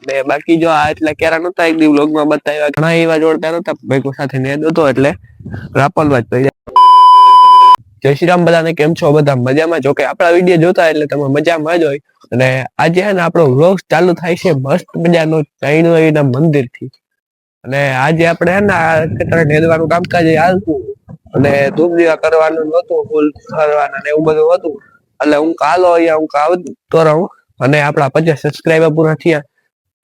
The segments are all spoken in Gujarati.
ને બાકી જો આ એટલે કેરા નતા એક દી વ્લોગમાં બતાવ્યા, ઘણા એવા જોડતા નતા, ભેગો સાથે નેદ હતો એટલે રાપલમાં જ પડી. જય શ્રી રામ બધાને, કેમ છો બધા મજામાં? જો કે આપણા વિડીયો જોતા એટલે તમે મજામાં જ હોય. અને આજે છે ને આપણો વ્લોગ ચાલુ થાય છે મસ્ત મજાનો ચાઈના મંદિર થી. અને આજે આપણે હે ને આ ખેતરે નેદવાનું કામકાજ હાલતું અને ધૂપ દીવા કરવાનું નહોતું, ફૂલ કરવાના ને એવું બધું હતું. એટલે હું કાલો અહીંયા હું આવતો રહું અને આપણા 50 સબસ્ક્રાઈબર પૂરા થયા,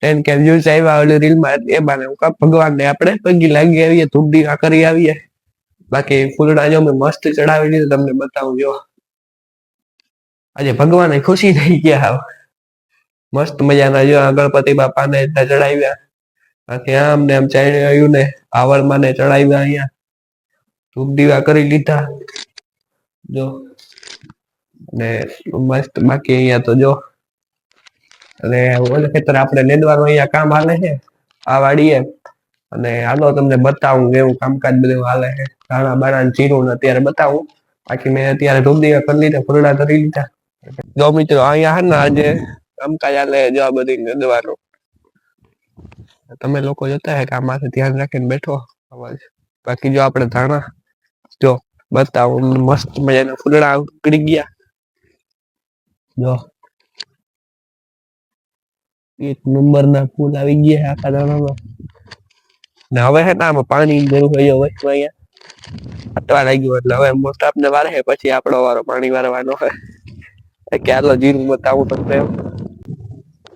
10K વ્યૂઝ આવ્યા ઓલી રીલમાં, એ બાને હું ભગવાનને આપણે પગી લાગી આવીએ, ધૂપ દીવા કરી આવીએ. બાકી ફૂલડા જો મેં મસ્ત ચડાવી દીધું, તમને બતાવું. જો આજે ભગવાને ખુશી થઈ ગયા, મસ્ત મજાના જો ગણપતિ બાપાને ચડાવ્યા. બાકી આમ ને આમ ચાઈ આવ્યું ને આવળમાં ને ચડાવ્યા, અહીંયા ધૂપ દીવા કરી લીધા જો. ને મસ્ત બાકી અહીંયા તો જો, અને ઓલે ખેતર આપણે નેદવાનું અહીંયા કામ હાલે છે આ વાડીએ. અને હાલો તમને બતાવું કેવું કામકાજ બધું હાલે છે. ધાણા બાણા જીરું અત્યારે બતાવું. બાકી મેં અત્યારે ધૂપ દીવા કરી લીધા, ફૂલડા કરી લીધા. જો મિત્રો અહીંયા હે ને આજે કામકાજ હાલે, જો આ બધી નેદવાનું. તમે લોકો જોતા હે કે આમાંથી ધ્યાન રાખીને બેઠો અવાજ. બાકી જો આપણે ધાણા જો બતાવું, મસ્ત મજાના ફૂલડા ઉકળી ગયા જો. એક નંબર ના ફૂલ આવી ગયા આખા ધાણામાં. ને હવે હે ને આમાં પાણી જરૂર હોય અહીંયા અટવા લાગ્યું, એટલે હવે મોસ્ટ આપને વારે છે, પછી આપણો વારો પાણી વારવાનો હોય. કે હાલો જીરું બતાવું તમને.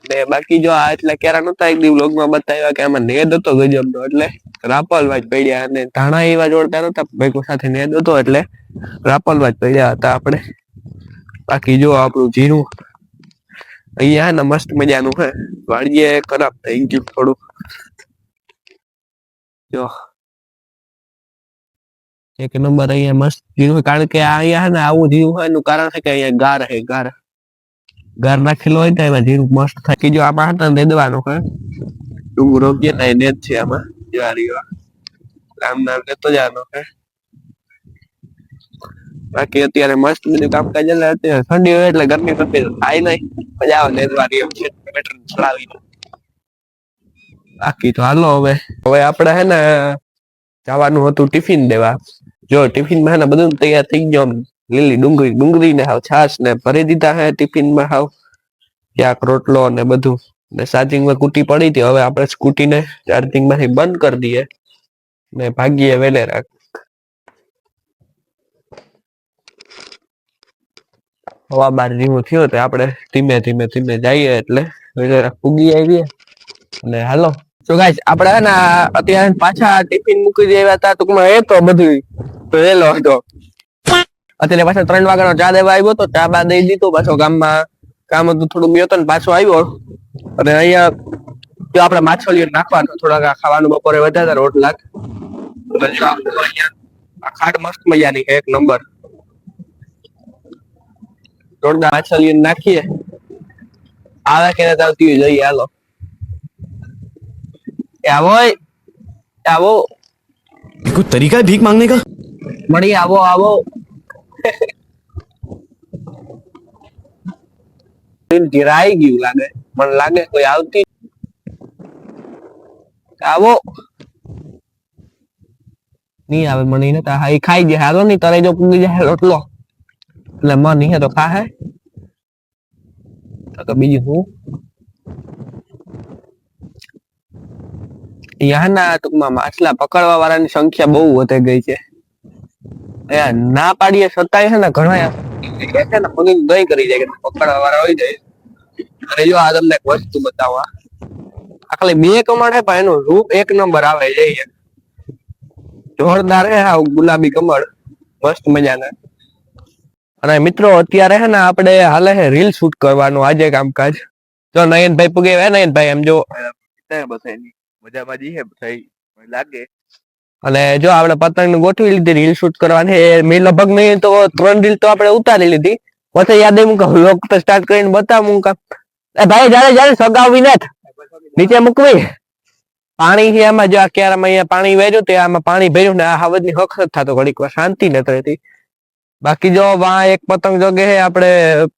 ને બાકી જો આ એટલે કેરા નતા એક દી વ્લોગમાં બતાવ્યા કે આમાં નેદ હતો ગજબનો, એટલે રાપલવા જ પડ્યા. અને ધાણા એવા જોડતા નતા, ભેગો સાથે નેદ હતો એટલે રાપલવા જ પડ્યા હતા આપણે. બાકી જો આપણું જીરું અહીંયા ને મસ્ત મજાનું છે, વાડીએ ખરાબ થઈ ગયું થોડું જો. એક નંબર અહીંયા મસ્ત જીરું, કારણ કે અહીંયા ને આવું જીરું હોય એનું કારણ છે કે અહીંયા ગાર છે, ગાર નાખેલો હોય તો એમાં જીરું મસ્ત થાય. કે જો આમાં હતા નેદવાનું છે, ડુંગરો કે ના નેદ છે આમાં, જ્વારી નામ નામ લેતો જવાનો છે. બાકી અત્યારે મસ્ત બધું કામકાજ ચાલે. અત્યારે ઠંડી હોય એટલે ગરમી નથી થાય નહીં, મજા આવે નેદવાની એમ છે ચડાવીને. બાકી તો હાલો હવે આપણે હે ને જવાનું હતું ટિફિન દેવા. જો ટિફિનમાં હે ને બધું તૈયાર થઈ ગયો, લીલી ડુંગળી ને હાવ છાશ ને ભરી દીધા હે ટિફિનમાં, હાવ ક્યાંક રોટલો ને બધું. ને ચાર્જિંગમાં કુટી પડી હતી, હવે આપણે સ્કૂટીને ચાર્જિંગ માંથી બંધ કરી દઈએ ને ભાગીએ વેલેરા. હવા બાર જેવું થયો તો આપણે ધીમે ધીમે જઈએ એટલે વેલેરા પૂગી આવીએ. અને હાલો તો ગાઈસ આપણે હે ને અત્યારે પાછા ટિફિન મૂકી દેવા હતા, ટૂંકમાં એ તો બધું વેલો હતો. અત્યારે પાછા 3 વાગ્યાનો ચા દેવા આવ્યો તો, ચા બા દઈ દીધો, પાછો ગામમાં કામ હતું થોડું ગયો હતો ને પાછો આવ્યો. અને અહીંયા જો આપણે માછલીઓ નાખવાનું થોડાક ખાવાનું બપોરે વધારે રોટલા. આ ખાટ મસ્ત મજાની એક નંબર જોરદાર માછલીઓ નાખીએ, આવે કે નથી આવતી જોઈએ. હાલો આવો कुछ तरीका है भीख मांगने का? મળી આવો ધીરાઈ ગયું લાગે, મને લાગે કોઈ આવતી. આવો નહીં આવે મને નથી. હા એ ખાઈ ગયા. હાલો નહીં તરે જો પૂગી જાય રોટલો એટલે મન નહીં તો ખા તો બીજું હું યહાના ટૂંકમાં માછલા પકડવા વાળાની સંખ્યા બહુ વધી ગઈ છે. ના પાડીએ છતાંય છે ને ઘણા છે ને પગી દહીં કરી જાય કે પકડવા વાળા હોય જાય. અને જો આ તમને એક વસ્તુ બતાવવા, આ ખાલી 2 કમળ છે પણ એનું રૂપ એક નંબર આવે છે, જોરદાર હે, ગુલાબી કમળ મસ્ત મજાના. અને મિત્રો અત્યારે છે ને આપણે હાલે છે રીલ શૂટ કરવાનું આજે કામકાજ. જો નયનભાઈ પૂગે નયનભાઈ એમ જો મજામાં જઈએ થઈ લાગે. અને જો આપણે પતંગ ગોઠવી લીધી, રીલ શૂટ કરવાની. મેં લગભગ નહીં તો 3 રીલ તો આપણે ઉતારી લીધી. પછી યાદ આવ્યું કે સ્ટાર્ટ કરીને બતાવું ભાઈ, જયારે સગાવી નથી નીચે મૂકવી. પાણી છે આમાં, જો આ ક્યારામાં અહીંયા પાણી વેર્યું તે આમાં પાણી ભર્યું ને આ હવજ ની હક થતો, ઘડીક વાર શાંતિ નથી રહેતી. બાકી જો વા એક પતંગ જગે છે આપણે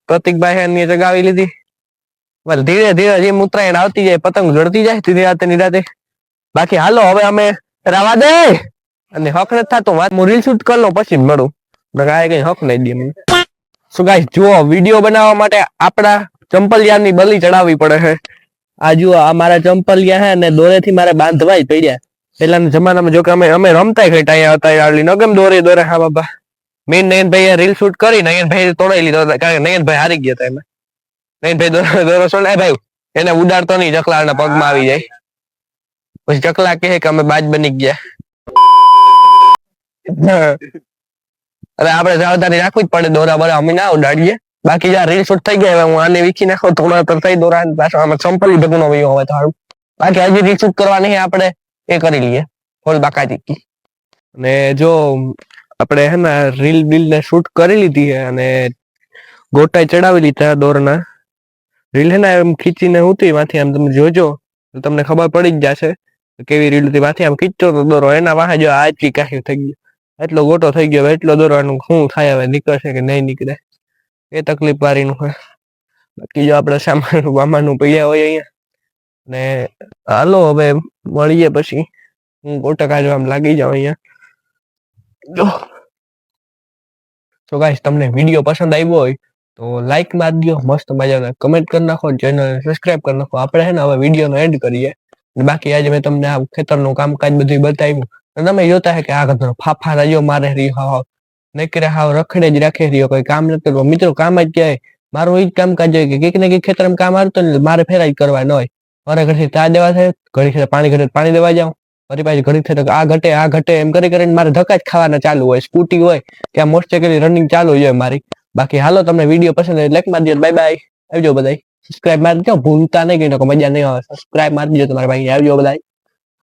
પ્રતિકભાઈ એની જગાવી લીધી. well, ધીરે ધીરે જેમ ઉત્તરાયણ આવતી જાય પતંગ જડતી જાય નિરાતે નિરાતે. બાકી હાલો હવે અમે રવા દે અને હક નથી થતો વાત હું રીલ શૂટ કરી લઉં પછી મળું ગાય કઈ હક નહીં દે મને. શું ગાઈસ જુઓ વિડીયો બનાવવા માટે આપણા ચંપલિયાની બલી ચડાવવી પડે છે. આ જુઓ આ મારા ચંપલિયા હે ને દોરેથી મારે બાંધવા જ પડ્યા. પેલાના જમાનામાં જો કે અમે રમતા ઘટા અહીંયા હતા યારલી ન કેમ દોરે હા બાબા. મેં નયનભાઈ રીલ શૂટ કરી નયનભાઈ તોડાઈ લીધો કારણ કે નયનભાઈ હારી ગયા હતા એમાં. નયનભાઈ દોરો છોડાય ભાઈ એને ઉડાડતો નહીં ચકલાના પગમાં આવી જાય. પછી ચકલા કહે કે અમે બાજ બની ગયા. અરે આપણે સાવધાની રાખવી જ પડે દોરા બરા અમે ના ઉડાડીએ. બાકી જ્યાં રીલ શૂટ થઈ ગયા હું આને વીખી નાખો તો થઈ દોરા પાછો આમાં ચંપલી ભેગું નો વયો હોય તો સારું. બાકી હજી રીલ શૂટ કરવાની આપણે એ કરી લઈએ હોલ બાકાજી. અને જો આપણે હે ને રીલ બિલ ને શૂટ કરી લીધી છે અને ગોટાઈ ચડાવી લીધા દોરના. રીલ હે ને એમ ખીચીને ઉતરી માંથી આમ તમે જોજો તો તમને ખબર પડી જ જશે કેવી રીલ હતી. માંથી આમ ખીચતો તો દોરો એના વાહે જો આ એટલી કાહી થઈ ગયો એટલો ગોટો થઈ ગયો એટલો દોરવાનું શું થાય હવે નીકળશે કે નહીં નીકળે એ તકલીફ વાળીનું હોય. બાકી જો આપણે સામાનું પૈયા હોય અહીંયા ને હાલો હવે મળીએ પછી હું ગોટા કાઢવા આમ લાગી જાઉં અહીંયા. જો તો ગાઈસ તમને વિડીયો પસંદ આવ્યો હોય તો લાઈક મારી દો મસ્ત મજાના કમેન્ટ કરી નાખો ચેનલ સબસ્ક્રાઇબ કરી નાખો. આપણે હે ને હવે વિડીયોનો એન્ડ કરીએ. બાકી આજે મેં તમને આ ખેતરનું કામકાજ બધું બતાવ્યું અને તમે જોતા હે કે આ ઘરનો ફાફા રાજો મારે રહ્યો નકરે હાવ રખડે જ રાખે રહ્યો કોઈ કામ નથી કરવું. મિત્રો કામ જ ક્યાંય મારું એ જ કામકાજ હોય કે કંઈક ને કંઈક ખેતરમાં કામ આવતું ને મારે ફેરા જ કરવા ન હોય. મારે ઘરથી ચા દેવા થાય ઘડી પાણી ઘટે પાણી દેવા જાઉં ફરી પાછી ઘડી થાય આ ઘટે એમ કરીને મારે ધક્કા જ ખાવાના ચાલુ હોય. સ્કૂટી હોય ત્યાં મોટરસાઇકલ રનિંગ ચાલુ હોય મારી. બાકી હાલો તમને વિડીયો પસંદ આવે લાઈક મારી દો. બાય બાય આવજો બધાય. સબસ્ક્રાઇબ મારી દો ભૂલતા નહીં કઈ મજા નહીં આવે. સબસ્ક્રાઇબ મારી દો તમારા ભાઈ આવજો બધાય.